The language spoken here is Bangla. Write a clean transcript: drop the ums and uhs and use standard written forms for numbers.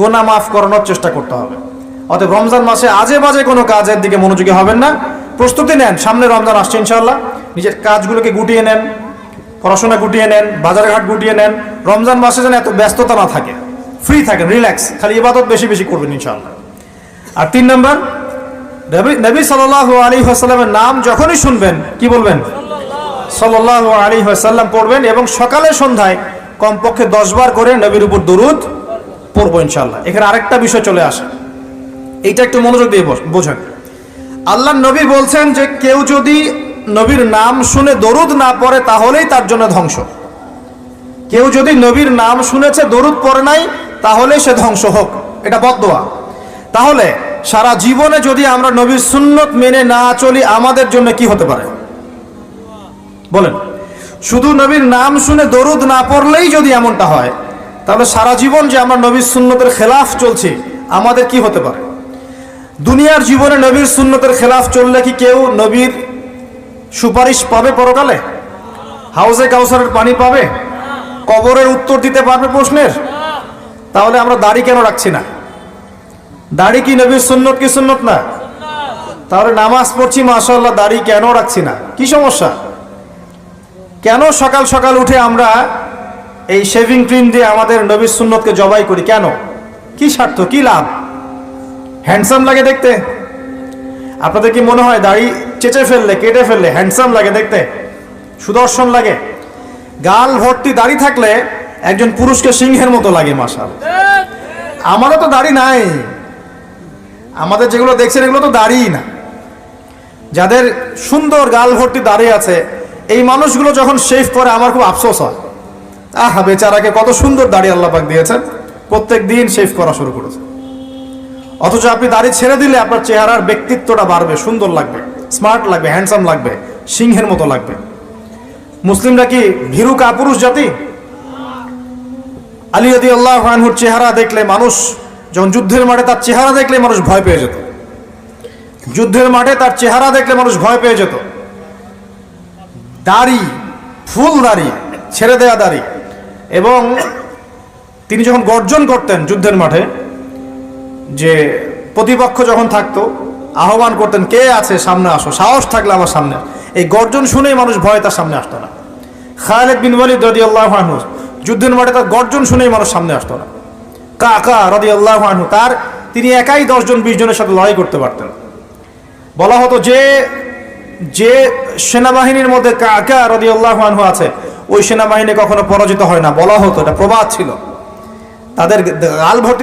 গুনাহ মাফ করানোর চেষ্টা করতে হবে। অতএব রমজান মাসে আজে বাজে কোনো কাজের দিকে মনোযোগী হবেন না। প্রস্তুতি নেন, সামনে রমজান আসছে ইনশাআল্লাহ। নিজের কাজগুলোকে গুটিয়ে নেন, পড়াশোনা গুটিয়ে নেন, বাজারঘাট গুটিয়ে নেন। রমজান মাসে যেন এত ব্যস্ততা না থাকে, ফ্রি থাকেন, রিল্যাক্স, খালি ইবাদত বেশি বেশি করবেন ইনশাআল্লাহ। আর 3 নম্বর, নবী সাল্লাল্লাহু আলাইহি ওয়াসাল্লামের নাম যখনই শুনবেন কি বলবেন? সাল্লাল্লাহু আলাইহি ওয়াসাল্লাম পড়বেন এবং সকালে সন্ধ্যায় কমপক্ষে 10 বার করে নবীর উপর দরুদ পড়বো ইনশাআল্লাহ। এখানে আরেকটা বিষয় চলে আসে, এইটা একটু মনোযোগ দিয়ে বোঝেন। আল্লাহর নবী বলছেন যে কেউ যদি নবীর নাম শুনে দরুদ না পড়ে তাহলেই তার জন্য ধ্বংস। কেউ যদি নবীর নাম শুনেছে দরুদ পড়ে নাই তাহলে সে ধ্বংস হোক, এটা বদদোয়া। তাহলে সারা জীবনে যদি আমরা নবীর সুন্নত মেনে না চলি আমাদের জন্য কি হতে পারে বলেন? শুধু নবীর নাম শুনে দরুদ না পড়লেই যদি এমনটা হয় তাহলে সারা জীবন যে আমরা নবীর সুন্নতের খেলাফ চলছি আমাদের কি হতে পারে? দুনিয়ার জীবনে নবীর সুন্নতের খেলাফ চললে কি কেউ নবীর সুপারিশ পাবে পরকালে? হাউজে কাউসারের পানি পাবে? কবরের উত্তর দিতে পারবে প্রশ্নের? তাহলে আমরা দাড়ি কেন রাখছি না? দাড়ি কি নবীর সুন্নত কি সুন্নত না? তাহলে নামাজ পড়ছি মাশাআল্লাহ, দাড়ি কেন রাখছি না? কি সমস্যা? কেন সকাল সকাল উঠে আমরা এই শেভিং ক্রিম দিয়ে আমাদের নবীর সুন্নতকে জবাই করি? কেন? কি স্বার্থ, কি লাভ? হ্যান্ডসাম লাগে দেখতে? আপনাদের কি মনে হয় দাড়ি চেঁচে ফেললে, কেটে ফেললে হ্যান্ডসাম লাগে দেখতে, সুদর্শন লাগে? গাল ভর্তি দাড়ি থাকলে একজন পুরুষকে সিংহের মতো লাগে মাশাআল্লাহ। আমারও তো দাড়ি নাই, আমাদের যেগুলো দেখছেন এগুলো তো দাড়িই না। যাদের সুন্দর গাল ভর্তি দাড়ি আছে এই মানুষগুলো যখন শেভ করে আমার খুব আফসোস হয়। আহা বেচারাকে, কত সুন্দর দাড়ি আল্লাহ পাক দিয়েছেন, প্রত্যেক দিন শেভ করা শুরু করেছে। অথচ আপনি দাড়ি ছেড়ে দিলে আপনার চেহারার ব্যক্তিত্বটা বাড়বে, সুন্দর লাগবে, স্মার্ট লাগবে, হ্যান্ডসাম লাগবে, সিংহের মতো লাগবে। মুসলিমরা কি ভীরু কাপুরুষ জাতি? আলী রাদিয়াল্লাহু আনহুর চেহারা দেখলে মানুষ, যখন যুদ্ধের মাঠে তার চেহারা দেখলে মানুষ ভয় পেয়ে যেত। যুদ্ধের মাঠে তার চেহারা দেখলে মানুষ ভয় পেয়ে যেত। দাড়ি, ফুল দাড়ি, ছেড়ে দেয়া দাড়ি। এবং তিনি যখন গর্জন করতেন যুদ্ধের মাঠে, যে প্রতিপক্ষ যখন থাকতো আহ্বান করতেন, কে আছে সামনে আসো, সাহস থাকলে আমার সামনে। এই গর্জন শুনেই মানুষ ভয়ে তার সামনে আসতো না। খালিদ বিন ওয়ালিদ রাদিয়াল্লাহু আনহু যুদ্ধের মাঠে তার গর্জন শুনেই মানুষ সামনে আসতো না। কাকা রাদিয়াল্লাহু আনহু তিনি একাই 10 জন 20 জনের সাথে লড়াই করতে পারতেন। বলা হতো যে যে সেনাবাহিনীর মধ্যে কাকা রাদিয়াল্লাহু আনহু আছে ওই সেনাবাহিনী কখনো পরাজিত হয় না, বলা হতো, এটা প্রবাদ ছিল। তাদের গাল ভর্তি